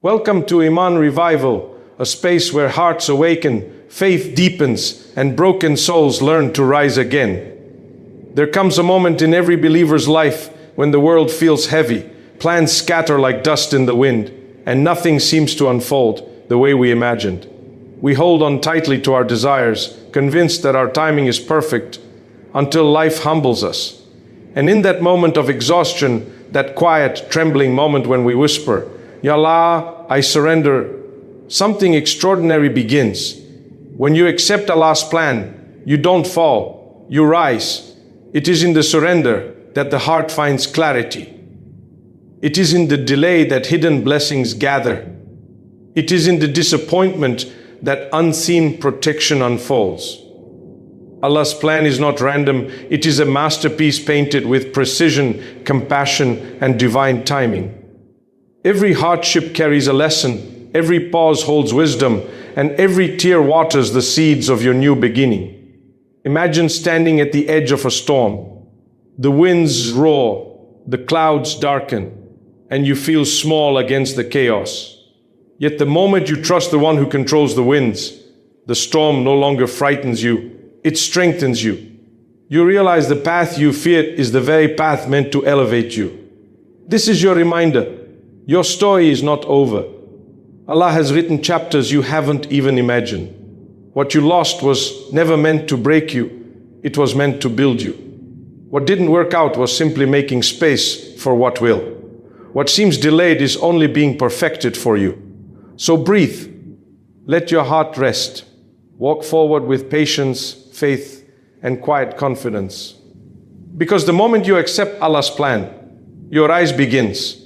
Welcome to Iman Revival, a space where hearts awaken, faith deepens, and broken souls learn to rise again. There comes a moment in every believer's life when the world feels heavy, plans scatter like dust in the wind, and nothing seems to unfold the way we imagined. We hold on tightly to our desires, convinced that our timing is perfect, until life humbles us. And in that moment of exhaustion, that quiet, trembling moment when we whisper, Ya Allah, I surrender, something extraordinary begins. When you accept Allah's plan, you don't fall, you rise. It is in the surrender that the heart finds clarity. It is in the delay that hidden blessings gather. It is in the disappointment that unseen protection unfolds. Allah's plan is not random, it is a masterpiece painted with precision, compassion, and divine timing. Every hardship carries a lesson, every pause holds wisdom, and every tear waters the seeds of your new beginning. Imagine standing at the edge of a storm. The winds roar, the clouds darken, and you feel small against the chaos. Yet the moment you trust the one who controls the winds, the storm no longer frightens you, it strengthens you. You realize the path you feared is the very path meant to elevate you. This is your reminder. Your story is not over. Allah has written chapters you haven't even imagined. What you lost was never meant to break you, it was meant to build you. What didn't work out was simply making space for what will. What seems delayed is only being perfected for you. So breathe, let your heart rest. Walk forward with patience, faith, and quiet confidence. Because the moment you accept Allah's plan, your rise begins.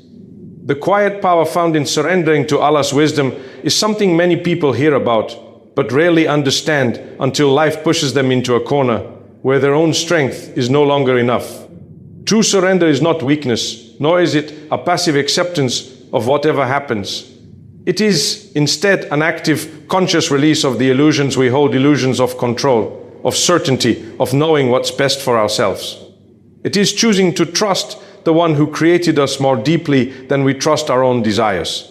The quiet power found in surrendering to Allah's wisdom is something many people hear about, but rarely understand until life pushes them into a corner where their own strength is no longer enough. True surrender is not weakness, nor is it a passive acceptance of whatever happens. It is instead an active, conscious release of the illusions we hold, illusions of control, of certainty, of knowing what's best for ourselves. It is choosing to trust the one who created us more deeply than we trust our own desires.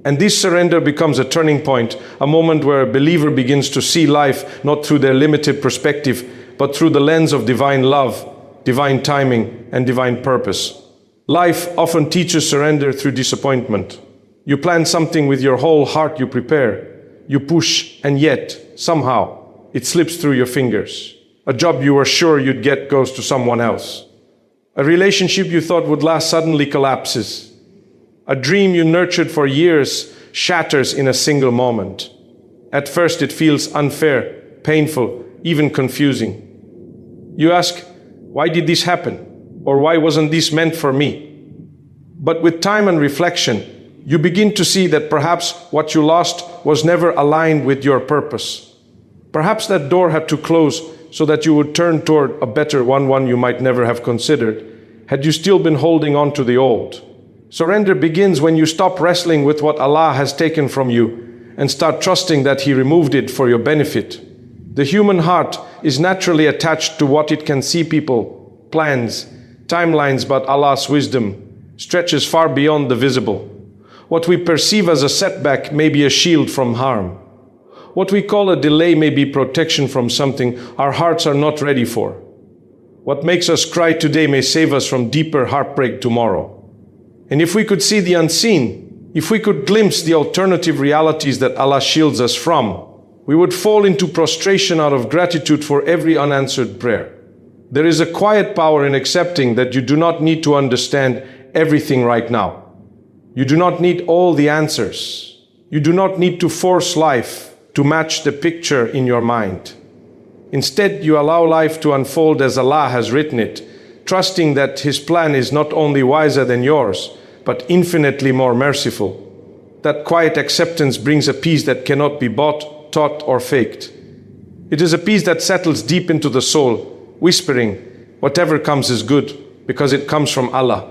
And this surrender becomes a turning point, a moment where a believer begins to see life not through their limited perspective, but through the lens of divine love, divine timing, and divine purpose. Life often teaches surrender through disappointment. You plan something with your whole heart, you prepare, you push, and yet, somehow, it slips through your fingers. A job you were sure you'd get goes to someone else. A relationship you thought would last suddenly collapses. A dream you nurtured for years shatters in a single moment. At first it feels unfair, painful, even confusing. You ask, why did this happen? Or why wasn't this meant for me? But with time and reflection, you begin to see that perhaps what you lost was never aligned with your purpose. Perhaps that door had to close so that you would turn toward a better one you might never have considered, had you still been holding on to the old. Surrender begins when you stop wrestling with what Allah has taken from you and start trusting that He removed it for your benefit. The human heart is naturally attached to what it can see, people, plans, timelines, but Allah's wisdom stretches far beyond the visible. What we perceive as a setback may be a shield from harm. What we call a delay may be protection from something our hearts are not ready for. What makes us cry today may save us from deeper heartbreak tomorrow. And if we could see the unseen, if we could glimpse the alternative realities that Allah shields us from, we would fall into prostration out of gratitude for every unanswered prayer. There is a quiet power in accepting that you do not need to understand everything right now. You do not need all the answers. You do not need to force life to match the picture in your mind. Instead, you allow life to unfold as Allah has written it, trusting that His plan is not only wiser than yours, but infinitely more merciful. That quiet acceptance brings a peace that cannot be bought, taught, or faked. It is a peace that settles deep into the soul, whispering, whatever comes is good, because it comes from Allah.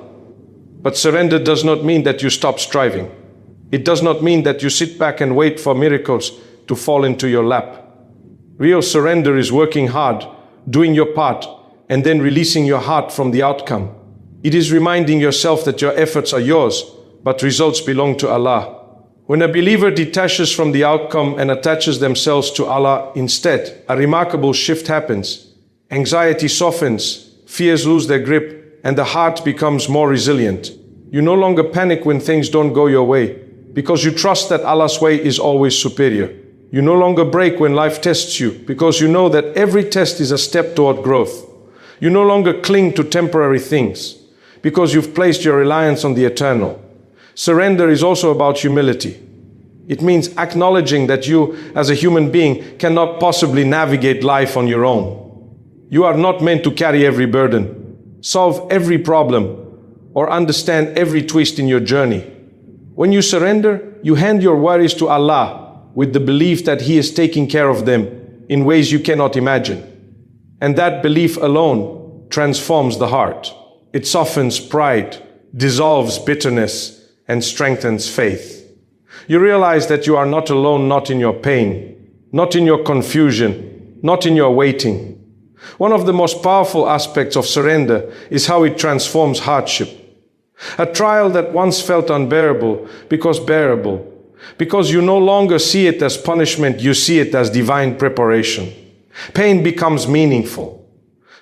But surrender does not mean that you stop striving. It does not mean that you sit back and wait for miracles to fall into your lap. Real surrender is working hard, doing your part, and then releasing your heart from the outcome. It is reminding yourself that your efforts are yours, but results belong to Allah. When a believer detaches from the outcome and attaches themselves to Allah instead, a remarkable shift happens. Anxiety softens, fears lose their grip, and the heart becomes more resilient. You no longer panic when things don't go your way, because you trust that Allah's way is always superior. You no longer break when life tests you, because you know that every test is a step toward growth. You no longer cling to temporary things, because you've placed your reliance on the eternal. Surrender is also about humility. It means acknowledging that you, as a human being, cannot possibly navigate life on your own. You are not meant to carry every burden, solve every problem, or understand every twist in your journey. When you surrender, you hand your worries to Allah with the belief that He is taking care of them in ways you cannot imagine. And that belief alone transforms the heart. It softens pride, dissolves bitterness, and strengthens faith. You realize that you are not alone, not in your pain, not in your confusion, not in your waiting. One of the most powerful aspects of surrender is how it transforms hardship. A trial that once felt unbearable becomes bearable, because you no longer see it as punishment, you see it as divine preparation. Pain becomes meaningful.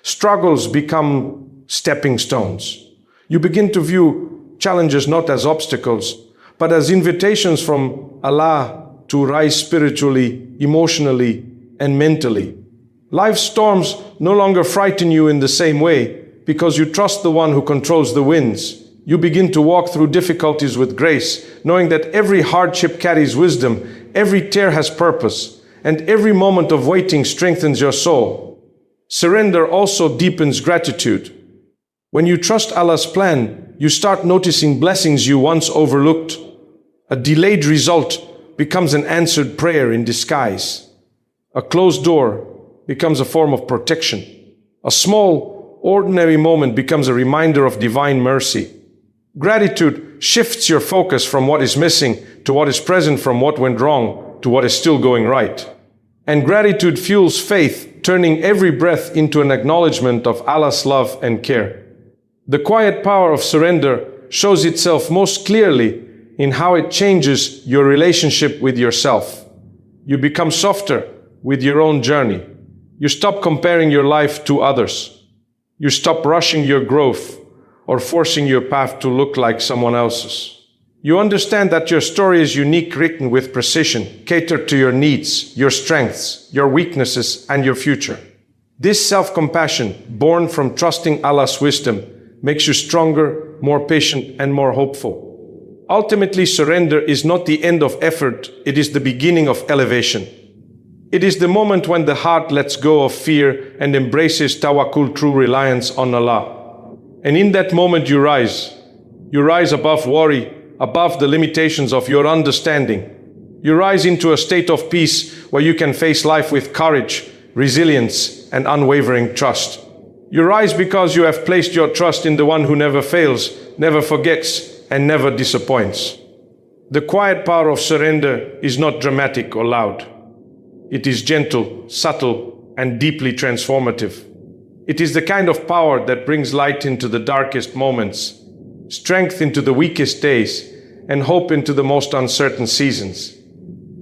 Struggles become stepping stones. You begin to view challenges not as obstacles, but as invitations from Allah to rise spiritually, emotionally, and mentally. Life's storms no longer frighten you in the same way, because you trust the one who controls the winds. You begin to walk through difficulties with grace, knowing that every hardship carries wisdom, every tear has purpose, and every moment of waiting strengthens your soul. Surrender also deepens gratitude. When you trust Allah's plan, you start noticing blessings you once overlooked. A delayed result becomes an answered prayer in disguise. A closed door becomes a form of protection. A small, ordinary moment becomes a reminder of divine mercy. Gratitude shifts your focus from what is missing to what is present, from what went wrong to what is still going right. And gratitude fuels faith, turning every breath into an acknowledgement of Allah's love and care. The quiet power of surrender shows itself most clearly in how it changes your relationship with yourself. You become softer with your own journey. You stop comparing your life to others. You stop rushing your growth or forcing your path to look like someone else's. You understand that your story is unique, written with precision, catered to your needs, your strengths, your weaknesses, and your future. This self-compassion, born from trusting Allah's wisdom, makes you stronger, more patient, and more hopeful. Ultimately, surrender is not the end of effort, it is the beginning of elevation. It is the moment when the heart lets go of fear and embraces tawakkul, true reliance on Allah. And in that moment you rise. You rise above worry, above the limitations of your understanding. You rise into a state of peace where you can face life with courage, resilience, and unwavering trust. You rise because you have placed your trust in the one who never fails, never forgets, and never disappoints. The quiet power of surrender is not dramatic or loud. It is gentle, subtle, and deeply transformative. It is the kind of power that brings light into the darkest moments, strength into the weakest days, and hope into the most uncertain seasons.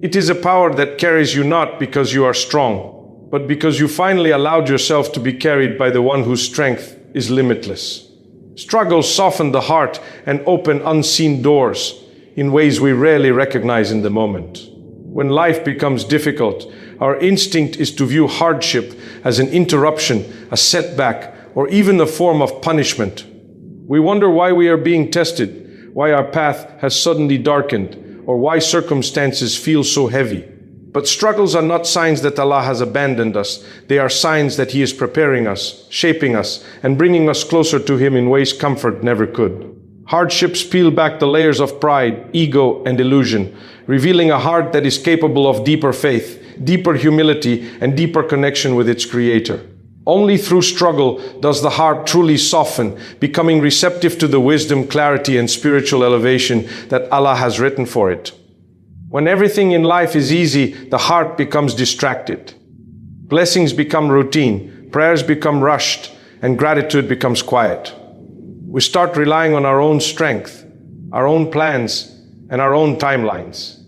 It is a power that carries you not because you are strong, but because you finally allowed yourself to be carried by the one whose strength is limitless. Struggles soften the heart and open unseen doors in ways we rarely recognize in the moment. When life becomes difficult, our instinct is to view hardship as an interruption, a setback, or even a form of punishment. We wonder why we are being tested, why our path has suddenly darkened, or why circumstances feel so heavy. But struggles are not signs that Allah has abandoned us. They are signs that He is preparing us, shaping us, and bringing us closer to Him in ways comfort never could. Hardships peel back the layers of pride, ego, and illusion, revealing a heart that is capable of deeper faith, deeper humility, and deeper connection with its Creator. Only through struggle does the heart truly soften, becoming receptive to the wisdom, clarity, and spiritual elevation that Allah has written for it. When everything in life is easy, the heart becomes distracted. Blessings become routine, prayers become rushed, and gratitude becomes quiet. We start relying on our own strength, our own plans, and our own timelines.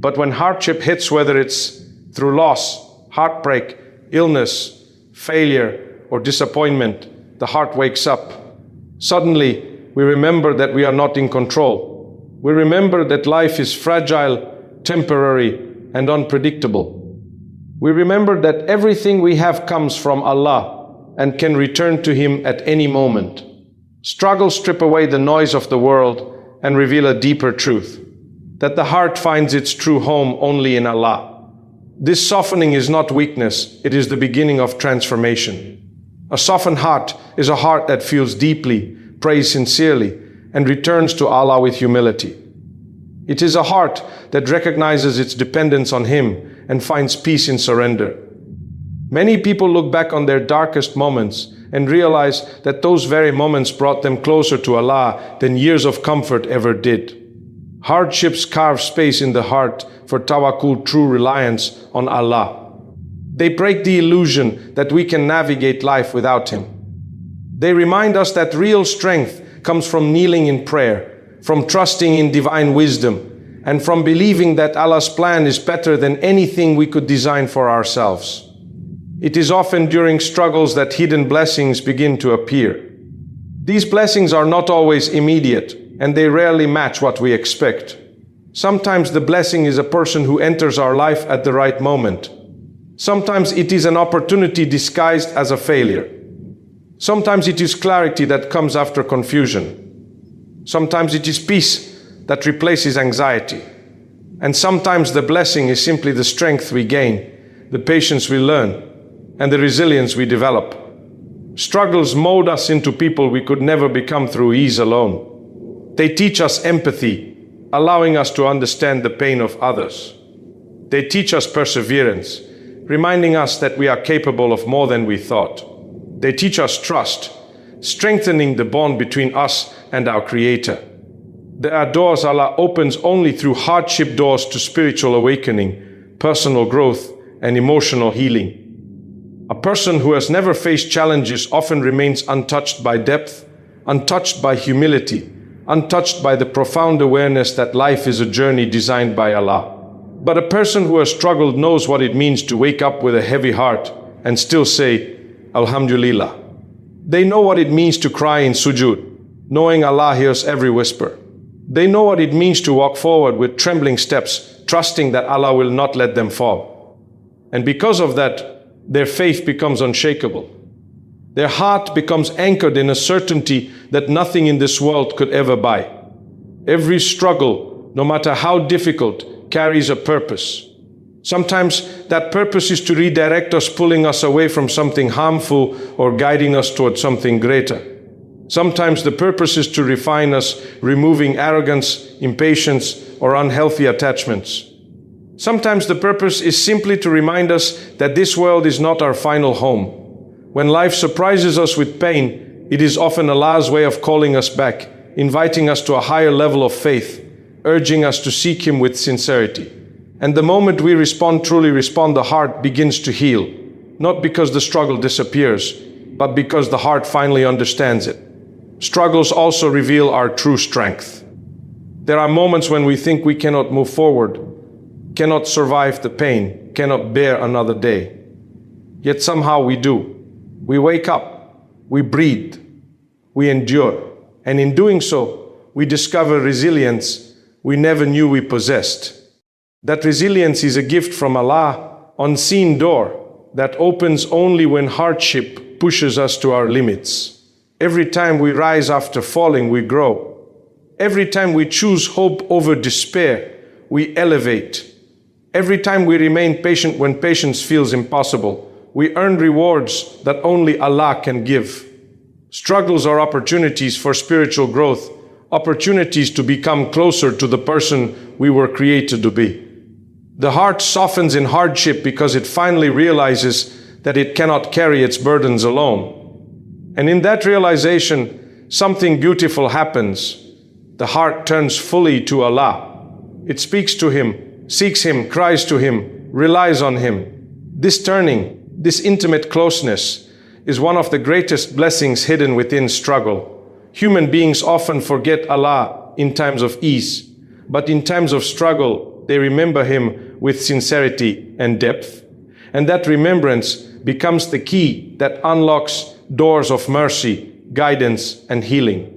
But when hardship hits, whether it's through loss, heartbreak, illness, failure, or disappointment, the heart wakes up. Suddenly, we remember that we are not in control. We remember that life is fragile, temporary, and unpredictable. We remember that everything we have comes from Allah and can return to Him at any moment. Struggles strip away the noise of the world and reveal a deeper truth, that the heart finds its true home only in Allah. This softening is not weakness, it is the beginning of transformation. A softened heart is a heart that feels deeply, prays sincerely, and returns to Allah with humility. It is a heart that recognizes its dependence on Him and finds peace in surrender. Many people look back on their darkest moments and realize that those very moments brought them closer to Allah than years of comfort ever did. Hardships carve space in the heart for tawakkul, true reliance on Allah. They break the illusion that we can navigate life without Him. They remind us that real strength comes from kneeling in prayer, from trusting in divine wisdom, and from believing that Allah's plan is better than anything we could design for ourselves. It is often during struggles that hidden blessings begin to appear. These blessings are not always immediate, and they rarely match what we expect. Sometimes the blessing is a person who enters our life at the right moment. Sometimes it is an opportunity disguised as a failure. Sometimes it is clarity that comes after confusion. Sometimes it is peace that replaces anxiety. And sometimes the blessing is simply the strength we gain, the patience we learn, and the resilience we develop. Struggles mold us into people we could never become through ease alone. They teach us empathy, allowing us to understand the pain of others. They teach us perseverance, reminding us that we are capable of more than we thought. They teach us trust, strengthening the bond between us and our Creator. There are doors Allah opens only through hardship, doors to spiritual awakening, personal growth, and emotional healing. A person who has never faced challenges often remains untouched by depth, untouched by humility, untouched by the profound awareness that life is a journey designed by Allah. But a person who has struggled knows what it means to wake up with a heavy heart and still say, Alhamdulillah. They know what it means to cry in sujood, knowing Allah hears every whisper. They know what it means to walk forward with trembling steps, trusting that Allah will not let them fall. And because of that, their faith becomes unshakable. Their heart becomes anchored in a certainty that nothing in this world could ever buy. Every struggle, no matter how difficult, carries a purpose. Sometimes that purpose is to redirect us, pulling us away from something harmful or guiding us towards something greater. Sometimes the purpose is to refine us, removing arrogance, impatience, or unhealthy attachments. Sometimes the purpose is simply to remind us that this world is not our final home. When life surprises us with pain, it is often Allah's way of calling us back, inviting us to a higher level of faith, urging us to seek Him with sincerity. And the moment we truly respond, the heart begins to heal, not because the struggle disappears, but because the heart finally understands it. Struggles also reveal our true strength. There are moments when we think we cannot move forward, cannot survive the pain, cannot bear another day. Yet somehow we do. We wake up, we breathe, we endure, and in doing so, we discover resilience we never knew we possessed. That resilience is a gift from Allah, unseen door that opens only when hardship pushes us to our limits. Every time we rise after falling, we grow. Every time we choose hope over despair, we elevate. Every time we remain patient when patience feels impossible, we earn rewards that only Allah can give. Struggles are opportunities for spiritual growth, opportunities to become closer to the person we were created to be. The heart softens in hardship because it finally realizes that it cannot carry its burdens alone. And in that realization, something beautiful happens. The heart turns fully to Allah. It speaks to Him, seeks Him, cries to Him, relies on Him. This turning, this intimate closeness, is one of the greatest blessings hidden within struggle. Human beings often forget Allah in times of ease, but in times of struggle, they remember Him with sincerity and depth. And that remembrance becomes the key that unlocks doors of mercy, guidance, and healing.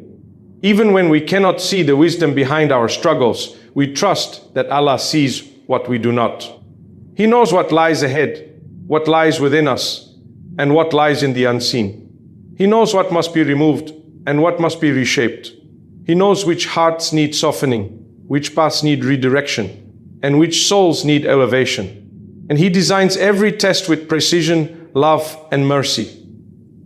Even when we cannot see the wisdom behind our struggles, we trust that Allah sees what we do not. He knows what lies ahead, what lies within us, and what lies in the unseen. He knows what must be removed and what must be reshaped. He knows which hearts need softening, which paths need redirection, and which souls need elevation. And He designs every test with precision, love, and mercy.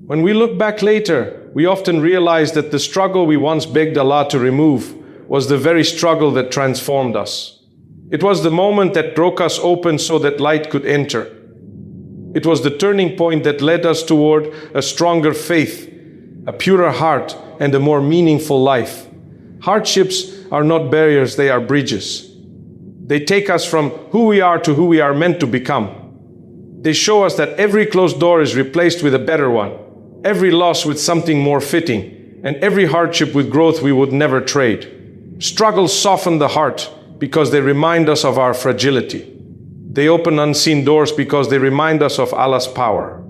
When we look back later, we often realize that the struggle we once begged Allah to remove was the very struggle that transformed us. It was the moment that broke us open so that light could enter. It was the turning point that led us toward a stronger faith, a purer heart, and a more meaningful life. Hardships are not barriers, they are bridges. They take us from who we are to who we are meant to become. They show us that every closed door is replaced with a better one, every loss with something more fitting, and every hardship with growth we would never trade. Struggles soften the heart because they remind us of our fragility. They open unseen doors because they remind us of Allah's power.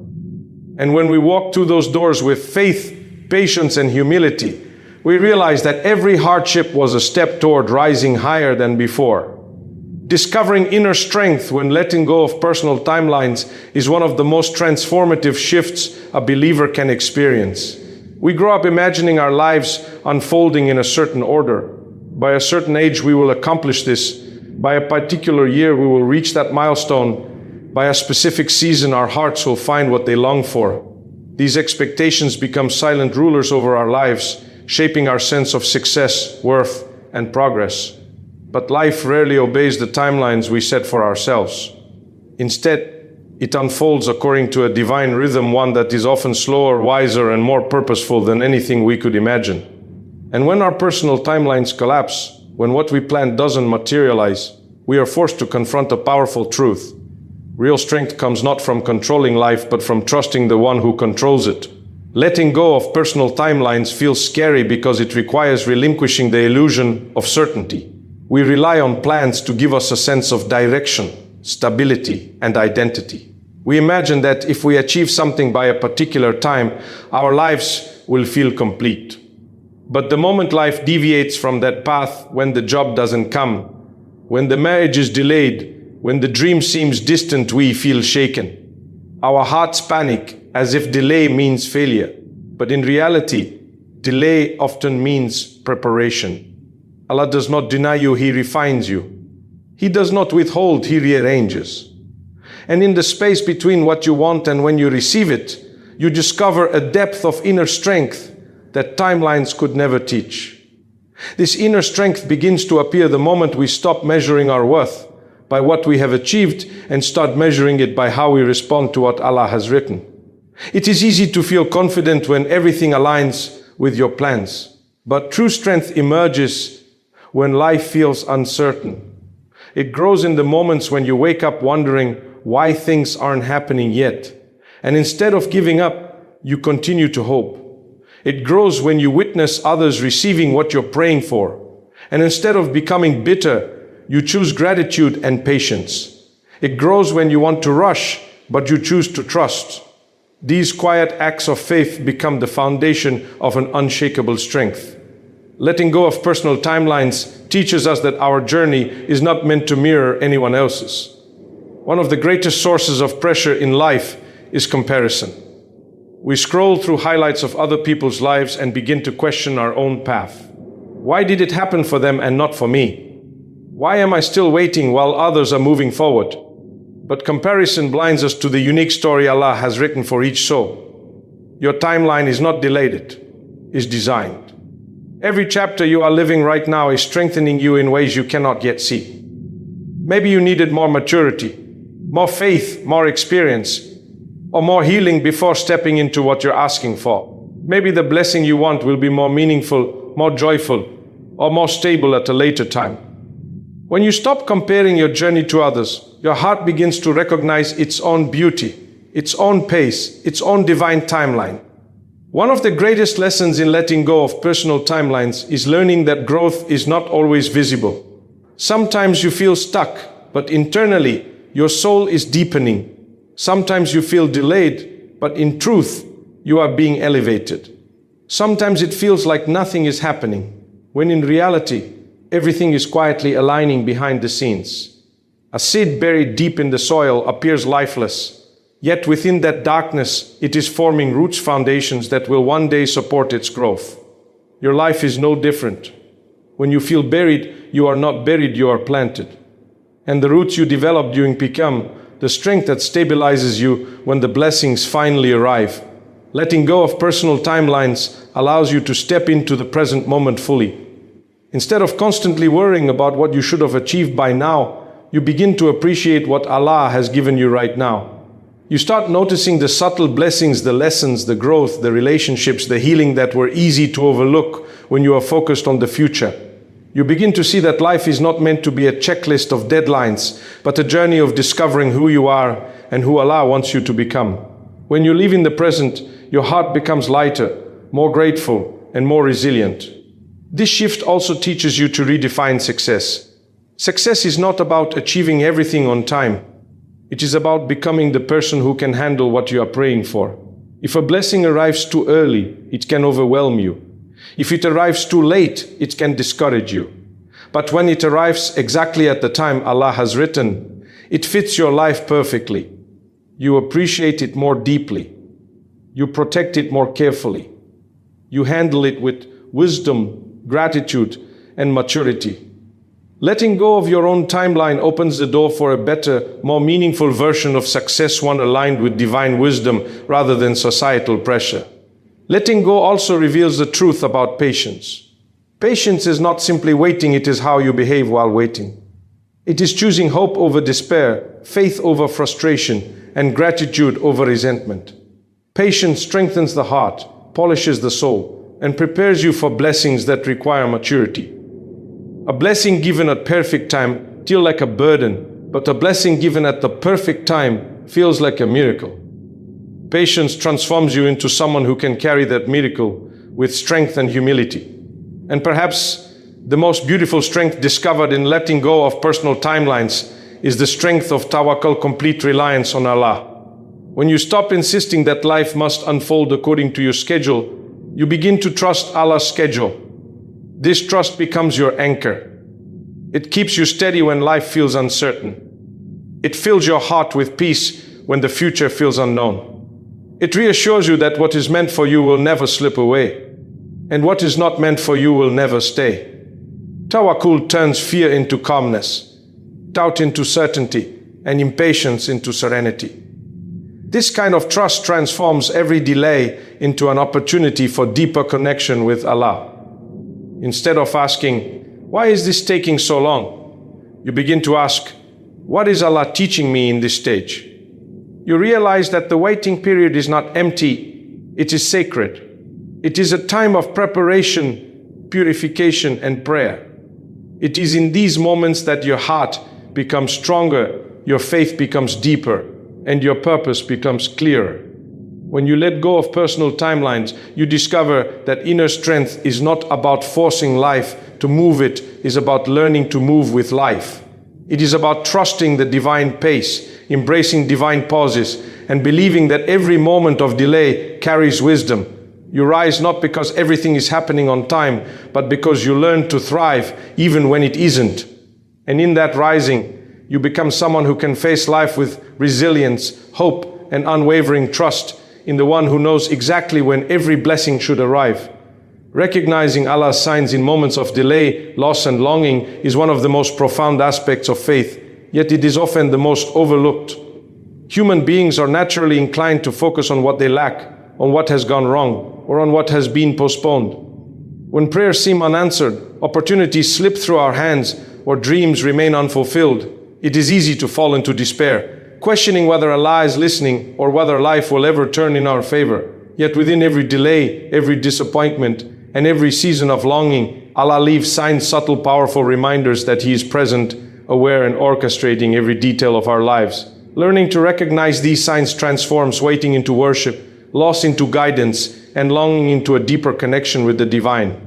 And when we walk through those doors with faith, patience, and humility, we realize that every hardship was a step toward rising higher than before. Discovering inner strength when letting go of personal timelines is one of the most transformative shifts a believer can experience. We grow up imagining our lives unfolding in a certain order. By a certain age, we will accomplish this. By a particular year, we will reach that milestone. By a specific season, our hearts will find what they long for. These expectations become silent rulers over our lives, shaping our sense of success, worth, and progress. But life rarely obeys the timelines we set for ourselves. Instead, it unfolds according to a divine rhythm, one that is often slower, wiser, and more purposeful than anything we could imagine. And when our personal timelines collapse, when what we planned doesn't materialize, we are forced to confront a powerful truth. Real strength comes not from controlling life, but from trusting the one who controls it. Letting go of personal timelines feels scary because it requires relinquishing the illusion of certainty. We rely on plans to give us a sense of direction, stability, and identity. We imagine that if we achieve something by a particular time, our lives will feel complete. But the moment life deviates from that path, when the job doesn't come, when the marriage is delayed, when the dream seems distant, we feel shaken. Our hearts panic as if delay means failure. But in reality, delay often means preparation. Allah does not deny you, He refines you. He does not withhold, He rearranges. And in the space between what you want and when you receive it, you discover a depth of inner strength that timelines could never teach. This inner strength begins to appear the moment we stop measuring our worth by what we have achieved and start measuring it by how we respond to what Allah has written. It is easy to feel confident when everything aligns with your plans, but true strength emerges when life feels uncertain. It grows in the moments when you wake up wondering why things aren't happening yet. And instead of giving up, you continue to hope. It grows when you witness others receiving what you're praying for. And instead of becoming bitter, you choose gratitude and patience. It grows when you want to rush, but you choose to trust. These quiet acts of faith become the foundation of an unshakable strength. Letting go of personal timelines teaches us that our journey is not meant to mirror anyone else's. One of the greatest sources of pressure in life is comparison. We scroll through highlights of other people's lives and begin to question our own path. Why did it happen for them and not for me? Why am I still waiting while others are moving forward? But comparison blinds us to the unique story Allah has written for each soul. Your timeline is not delayed, it is designed. Every chapter you are living right now is strengthening you in ways you cannot yet see. Maybe you needed more maturity, more faith, more experience, or more healing before stepping into what you're asking for. Maybe the blessing you want will be more meaningful, more joyful, or more stable at a later time. When you stop comparing your journey to others, your heart begins to recognize its own beauty, its own pace, its own divine timeline. One of the greatest lessons in letting go of personal timelines is learning that growth is not always visible. Sometimes you feel stuck, but internally, your soul is deepening. Sometimes you feel delayed, but in truth, you are being elevated. Sometimes it feels like nothing is happening, when in reality, everything is quietly aligning behind the scenes. A seed buried deep in the soil appears lifeless, yet within that darkness, it is forming roots, foundations that will one day support its growth. Your life is no different. When you feel buried, you are not buried, you are planted. And the roots you develop during become the strength that stabilizes you when the blessings finally arrive. Letting go of personal timelines allows you to step into the present moment fully. Instead of constantly worrying about what you should have achieved by now, you begin to appreciate what Allah has given you right now. You start noticing the subtle blessings, the lessons, the growth, the relationships, the healing that were easy to overlook when you are focused on the future. You begin to see that life is not meant to be a checklist of deadlines, but a journey of discovering who you are and who Allah wants you to become. When you live in the present, your heart becomes lighter, more grateful, and more resilient. This shift also teaches you to redefine success. Success is not about achieving everything on time. It is about becoming the person who can handle what you are praying for. If a blessing arrives too early, it can overwhelm you. If it arrives too late, it can discourage you. But when it arrives exactly at the time Allah has written, it fits your life perfectly. You appreciate it more deeply. You protect it more carefully. You handle it with wisdom, gratitude, and maturity. Letting go of your own timeline opens the door for a better, more meaningful version of success, one aligned with divine wisdom rather than societal pressure. Letting go also reveals the truth about patience. Patience is not simply waiting, it is how you behave while waiting. It is choosing hope over despair, faith over frustration, and gratitude over resentment. Patience strengthens the heart, polishes the soul, and prepares you for blessings that require maturity. A blessing given at perfect time feels like a burden, but a blessing given at the perfect time feels like a miracle. Patience transforms you into someone who can carry that miracle with strength and humility. And perhaps the most beautiful strength discovered in letting go of personal timelines is the strength of Tawakkul, complete reliance on Allah. When you stop insisting that life must unfold according to your schedule, you begin to trust Allah's schedule. This trust becomes your anchor. It keeps you steady when life feels uncertain. It fills your heart with peace when the future feels unknown. It reassures you that what is meant for you will never slip away, and what is not meant for you will never stay. Tawakkul turns fear into calmness, doubt into certainty, and impatience into serenity. This kind of trust transforms every delay into an opportunity for deeper connection with Allah. Instead of asking, "Why is this taking so long?" you begin to ask, "What is Allah teaching me in this stage?" You realize that the waiting period is not empty, it is sacred. It is a time of preparation, purification, and prayer. It is in these moments that your heart becomes stronger, your faith becomes deeper, and your purpose becomes clearer. When you let go of personal timelines, you discover that inner strength is not about forcing life to move, it is about learning to move with life. It is about trusting the divine pace, embracing divine pauses, and believing that every moment of delay carries wisdom. You rise not because everything is happening on time, but because you learn to thrive even when it isn't. And in that rising, you become someone who can face life with resilience, hope, and unwavering trust in the one who knows exactly when every blessing should arrive. Recognizing Allah's signs in moments of delay, loss, and longing is one of the most profound aspects of faith, yet it is often the most overlooked. Human beings are naturally inclined to focus on what they lack, on what has gone wrong, or on what has been postponed. When prayers seem unanswered, opportunities slip through our hands, or dreams remain unfulfilled, it is easy to fall into despair, questioning whether Allah is listening or whether life will ever turn in our favor. Yet within every delay, every disappointment, and every season of longing, Allah leaves signs, subtle, powerful reminders that He is present, aware, and orchestrating every detail of our lives. Learning to recognize these signs transforms waiting into worship, loss into guidance, and longing into a deeper connection with the divine.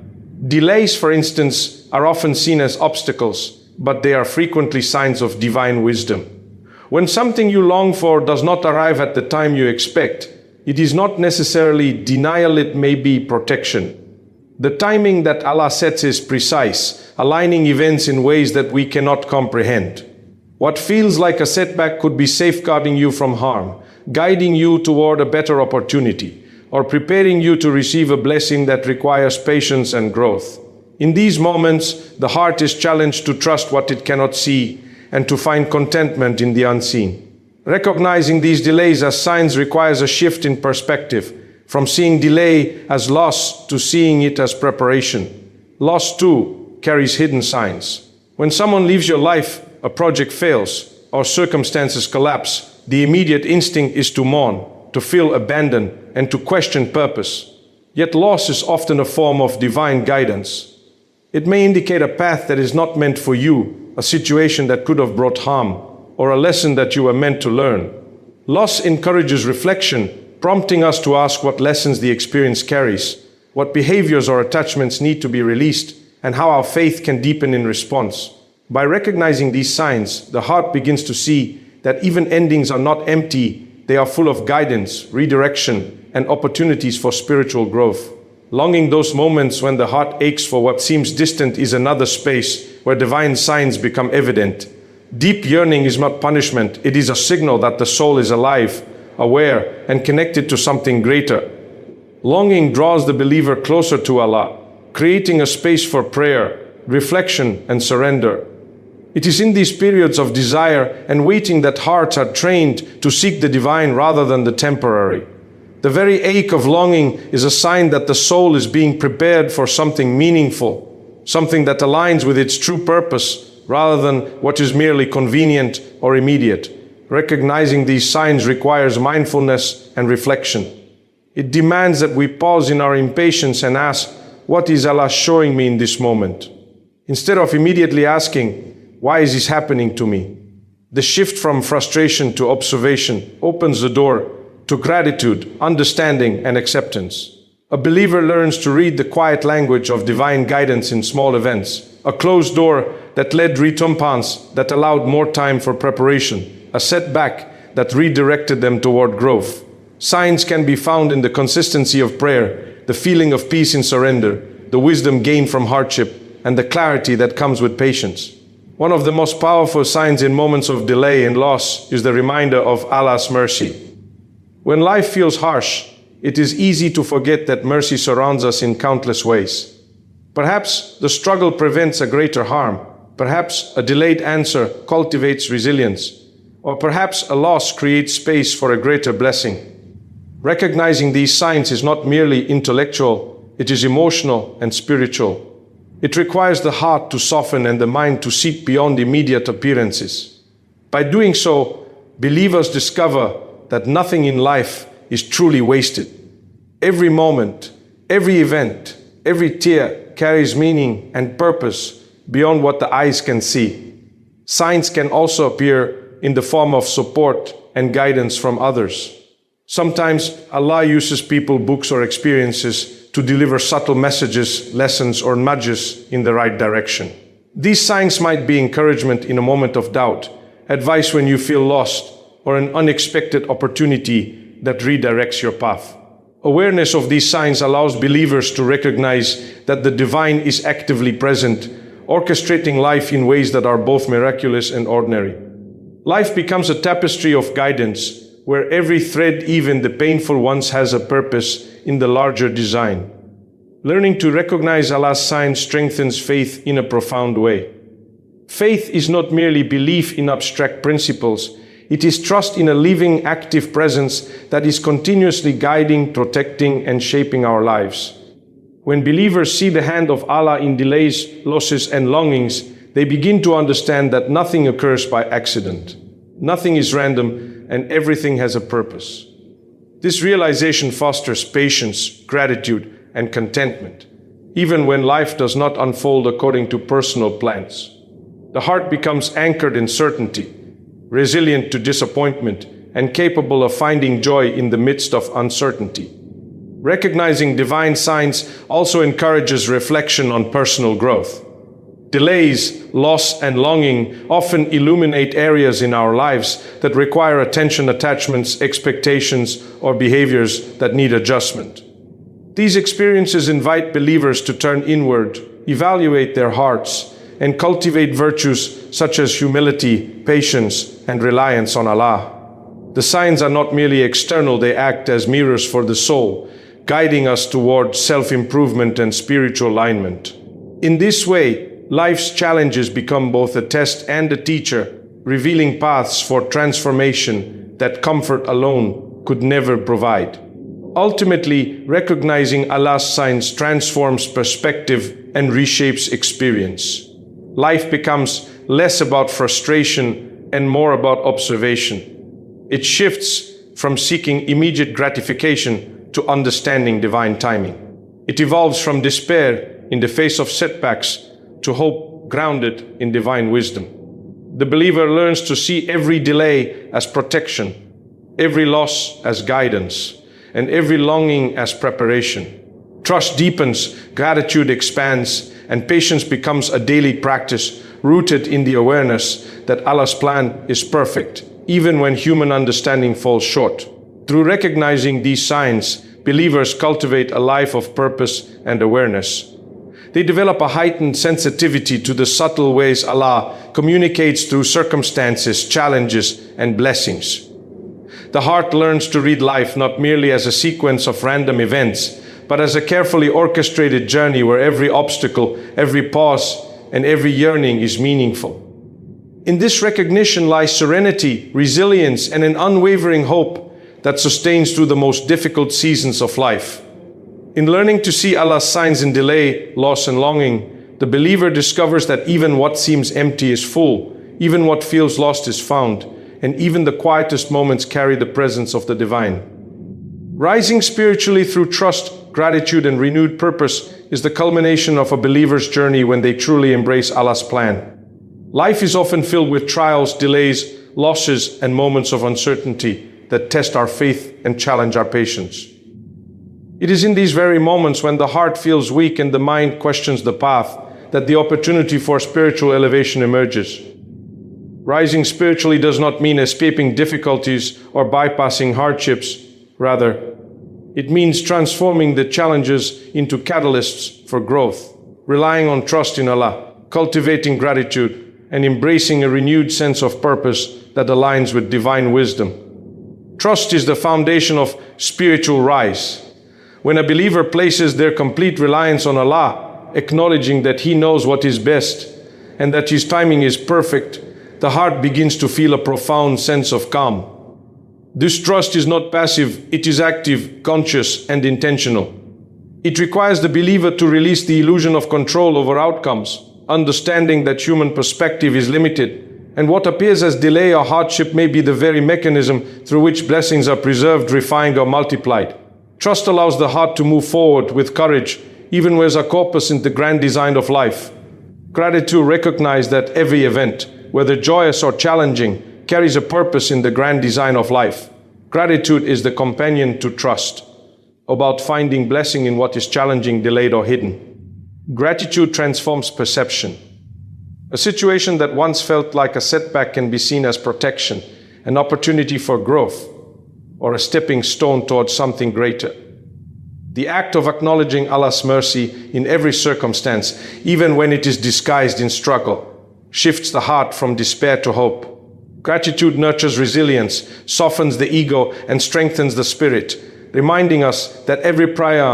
Delays, for instance, are often seen as obstacles, but they are frequently signs of divine wisdom. When something you long for does not arrive at the time you expect, it is not necessarily denial, it may be protection. The timing that Allah sets is precise, aligning events in ways that we cannot comprehend. What feels like a setback could be safeguarding you from harm, guiding you toward a better opportunity, or preparing you to receive a blessing that requires patience and growth. In these moments, the heart is challenged to trust what it cannot see and to find contentment in the unseen. Recognizing these delays as signs requires a shift in perspective, from seeing delay as loss to seeing it as preparation. Loss, too, carries hidden signs. When someone leaves your life, a project fails, or circumstances collapse, the immediate instinct is to mourn, to feel abandoned, and to question purpose. Yet loss is often a form of divine guidance. It may indicate a path that is not meant for you, a situation that could have brought harm, or a lesson that you were meant to learn. Loss encourages reflection, prompting us to ask what lessons the experience carries, what behaviors or attachments need to be released, and how our faith can deepen in response. By recognizing these signs, the heart begins to see that even endings are not empty, they are full of guidance, redirection, and opportunities for spiritual growth. Longing, those moments when the heart aches for what seems distant, is another space where divine signs become evident. Deep yearning is not punishment, it is a signal that the soul is alive, aware, and connected to something greater. Longing draws the believer closer to Allah, creating a space for prayer, reflection, and surrender. It is in these periods of desire and waiting that hearts are trained to seek the divine rather than the temporary. The very ache of longing is a sign that the soul is being prepared for something meaningful, something that aligns with its true purpose rather than what is merely convenient or immediate. Recognizing these signs requires mindfulness and reflection. It demands that we pause in our impatience and ask, what is Allah showing me in this moment? Instead of immediately asking, why is this happening to me? The shift from frustration to observation opens the door to gratitude, understanding, and acceptance. A believer learns to read the quiet language of divine guidance in small events, a closed door that led recompense that allowed more time for preparation, a setback that redirected them toward growth. Signs can be found in the consistency of prayer, the feeling of peace in surrender, the wisdom gained from hardship, and the clarity that comes with patience. One of the most powerful signs in moments of delay and loss is the reminder of Allah's mercy. When life feels harsh, it is easy to forget that mercy surrounds us in countless ways. Perhaps the struggle prevents a greater harm. Perhaps a delayed answer cultivates resilience. Or perhaps a loss creates space for a greater blessing. Recognizing these signs is not merely intellectual, it is emotional and spiritual. It requires the heart to soften and the mind to seek beyond immediate appearances. By doing so, believers discover that nothing in life is truly wasted. Every moment, every event, every tear carries meaning and purpose beyond what the eyes can see. Signs can also appear in the form of support and guidance from others. Sometimes Allah uses people, books, or experiences to deliver subtle messages, lessons, or nudges in the right direction. These signs might be encouragement in a moment of doubt, advice when you feel lost, or an unexpected opportunity that redirects your path. Awareness of these signs allows believers to recognize that the divine is actively present, orchestrating life in ways that are both miraculous and ordinary. Life becomes a tapestry of guidance, where every thread, even the painful ones, has a purpose in the larger design. Learning to recognize Allah's signs strengthens faith in a profound way. Faith is not merely belief in abstract principles, it is trust in a living, active presence that is continuously guiding, protecting, and shaping our lives. When believers see the hand of Allah in delays, losses, and longings, they begin to understand that nothing occurs by accident. Nothing is random, and everything has a purpose. This realization fosters patience, gratitude, and contentment, even when life does not unfold according to personal plans. The heart becomes anchored in certainty, resilient to disappointment, and capable of finding joy in the midst of uncertainty. Recognizing divine signs also encourages reflection on personal growth. Delays, loss, and longing often illuminate areas in our lives that require attention, attachments, expectations, or behaviors that need adjustment. These experiences invite believers to turn inward, evaluate their hearts, and cultivate virtues such as humility, patience, and reliance on Allah. The signs are not merely external, they act as mirrors for the soul, guiding us towards self-improvement and spiritual alignment. In this way, life's challenges become both a test and a teacher, revealing paths for transformation that comfort alone could never provide. Ultimately, recognizing Allah's signs transforms perspective and reshapes experience. Life becomes less about frustration and more about observation. It shifts from seeking immediate gratification to understanding divine timing. It evolves from despair in the face of setbacks to hope grounded in divine wisdom. The believer learns to see every delay as protection, every loss as guidance, and every longing as preparation. Trust deepens, gratitude expands, and patience becomes a daily practice rooted in the awareness that Allah's plan is perfect, even when human understanding falls short. Through recognizing these signs, believers cultivate a life of purpose and awareness. They develop a heightened sensitivity to the subtle ways Allah communicates through circumstances, challenges, and blessings. The heart learns to read life not merely as a sequence of random events, but as a carefully orchestrated journey where every obstacle, every pause, and every yearning is meaningful. In this recognition lies serenity, resilience, and an unwavering hope that sustains through the most difficult seasons of life. In learning to see Allah's signs in delay, loss, and longing, the believer discovers that even what seems empty is full, even what feels lost is found, and even the quietest moments carry the presence of the divine. Rising spiritually through trust, gratitude, and renewed purpose is the culmination of a believer's journey when they truly embrace Allah's plan. Life is often filled with trials, delays, losses, and moments of uncertainty that test our faith and challenge our patience. It is in these very moments when the heart feels weak and the mind questions the path that the opportunity for spiritual elevation emerges. Rising spiritually does not mean escaping difficulties or bypassing hardships. Rather, it means transforming the challenges into catalysts for growth, relying on trust in Allah, cultivating gratitude, and embracing a renewed sense of purpose that aligns with divine wisdom. Trust is the foundation of spiritual rise. When a believer places their complete reliance on Allah, acknowledging that He knows what is best and that His timing is perfect, the heart begins to feel a profound sense of calm. This trust is not passive, it is active, conscious, and intentional. It requires the believer to release the illusion of control over outcomes, understanding that human perspective is limited, and what appears as delay or hardship may be the very mechanism through which blessings are preserved, refined, or multiplied. Trust allows the heart to move forward with courage, even where there's a corpus in the grand design of life. Gratitude recognizes that every event, whether joyous or challenging, carries a purpose in the grand design of life. Gratitude is the companion to trust, about finding blessing in what is challenging, delayed, or hidden. Gratitude transforms perception. A situation that once felt like a setback can be seen as protection, an opportunity for growth, or a stepping stone towards something greater. The act of acknowledging Allah's mercy in every circumstance, even when it is disguised in struggle, shifts the heart from despair to hope. Gratitude nurtures resilience, softens the ego, and strengthens the spirit, reminding us that every prayer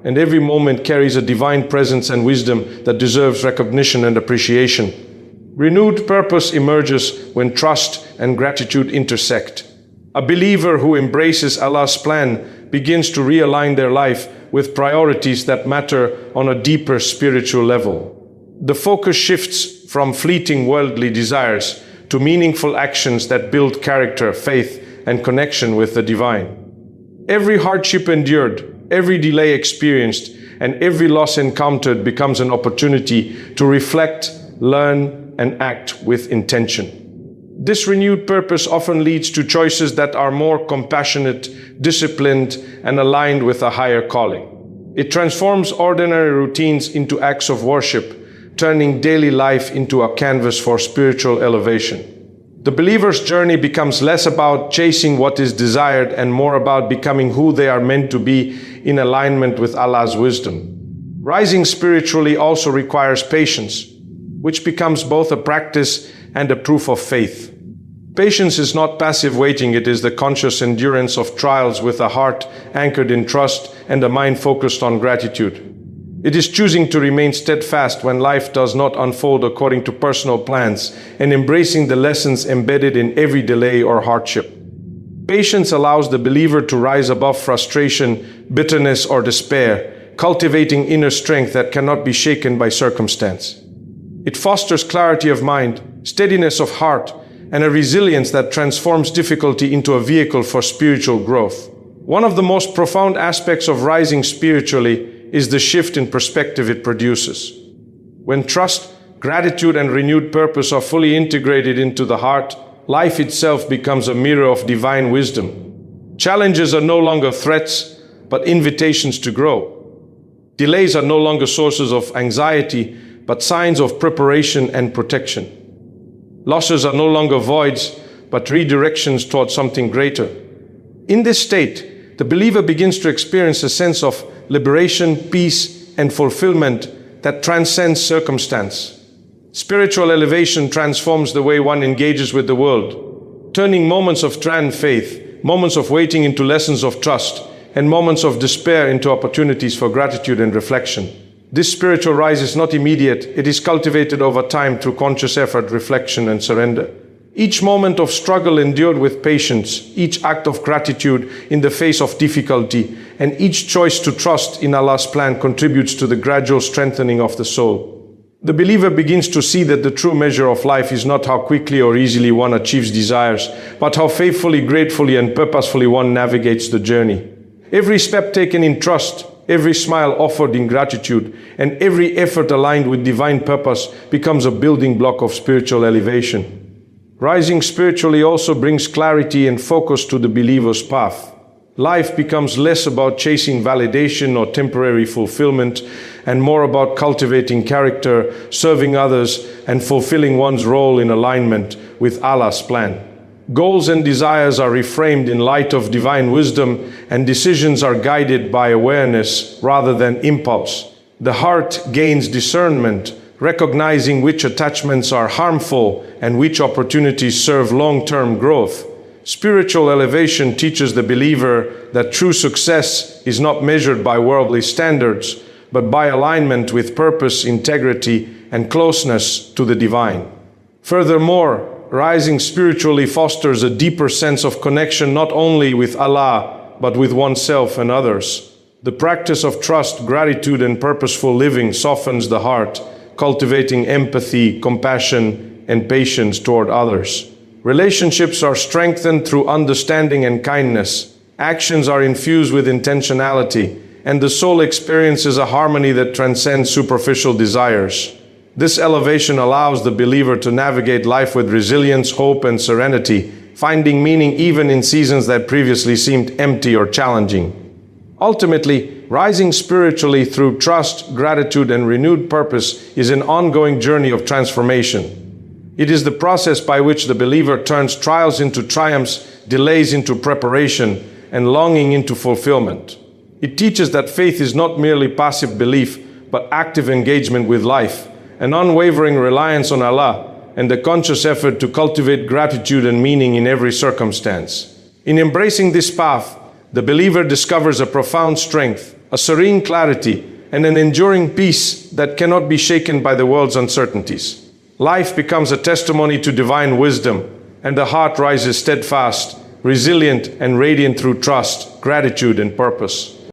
and every moment carries a divine presence and wisdom that deserves recognition and appreciation. Renewed purpose emerges when trust and gratitude intersect. A believer who embraces Allah's plan begins to realign their life with priorities that matter on a deeper spiritual level. The focus shifts from fleeting worldly desires to meaningful actions that build character, faith, and connection with the divine. Every hardship endured, every delay experienced, and every loss encountered becomes an opportunity to reflect, learn, and act with intention. This renewed purpose often leads to choices that are more compassionate, disciplined, and aligned with a higher calling. It transforms ordinary routines into acts of worship, turning daily life into a canvas for spiritual elevation. The believer's journey becomes less about chasing what is desired and more about becoming who they are meant to be in alignment with Allah's wisdom. Rising spiritually also requires patience, which becomes both a practice and a proof of faith. Patience is not passive waiting, it is the conscious endurance of trials with a heart anchored in trust and a mind focused on gratitude. It is choosing to remain steadfast when life does not unfold according to personal plans and embracing the lessons embedded in every delay or hardship. Patience allows the believer to rise above frustration, bitterness, or despair, cultivating inner strength that cannot be shaken by circumstance. It fosters clarity of mind, steadiness of heart, and a resilience that transforms difficulty into a vehicle for spiritual growth. One of the most profound aspects of rising spiritually is the shift in perspective it produces. When trust, gratitude, and renewed purpose are fully integrated into the heart, life itself becomes a mirror of divine wisdom. Challenges are no longer threats, but invitations to grow. Delays are no longer sources of anxiety, but signs of preparation and protection. Losses are no longer voids, but redirections toward something greater. In this state, the believer begins to experience a sense of liberation, peace, and fulfillment that transcends circumstance. Spiritual elevation transforms the way one engages with the world, turning moments of faith, moments of waiting into lessons of trust, and moments of despair into opportunities for gratitude and reflection. This spiritual rise is not immediate, it is cultivated over time through conscious effort, reflection, and surrender. Each moment of struggle endured with patience, each act of gratitude in the face of difficulty, and each choice to trust in Allah's plan contributes to the gradual strengthening of the soul. The believer begins to see that the true measure of life is not how quickly or easily one achieves desires, but how faithfully, gratefully, and purposefully one navigates the journey. Every step taken in trust, every smile offered in gratitude, and every effort aligned with divine purpose becomes a building block of spiritual elevation. Rising spiritually also brings clarity and focus to the believer's path. Life becomes less about chasing validation or temporary fulfillment and more about cultivating character, serving others, and fulfilling one's role in alignment with Allah's plan. Goals and desires are reframed in light of divine wisdom, and decisions are guided by awareness rather than impulse. The heart gains discernment, recognizing which attachments are harmful and which opportunities serve long-term growth. Spiritual elevation teaches the believer that true success is not measured by worldly standards, but by alignment with purpose, integrity, and closeness to the divine. Furthermore, rising spiritually fosters a deeper sense of connection not only with Allah, but with oneself and others. The practice of trust, gratitude, and purposeful living softens the heart, cultivating empathy, compassion, and patience toward others. Relationships are strengthened through understanding and kindness. Actions are infused with intentionality, and the soul experiences a harmony that transcends superficial desires. This elevation allows the believer to navigate life with resilience, hope, and serenity, finding meaning even in seasons that previously seemed empty or challenging. Ultimately, rising spiritually through trust, gratitude, and renewed purpose is an ongoing journey of transformation. It is the process by which the believer turns trials into triumphs, delays into preparation, and longing into fulfillment. It teaches that faith is not merely passive belief, but active engagement with life, an unwavering reliance on Allah, and the conscious effort to cultivate gratitude and meaning in every circumstance. In embracing this path, the believer discovers a profound strength, a serene clarity, and an enduring peace that cannot be shaken by the world's uncertainties. Life becomes a testimony to divine wisdom, and the heart rises steadfast, resilient, and radiant through trust, gratitude, and purpose.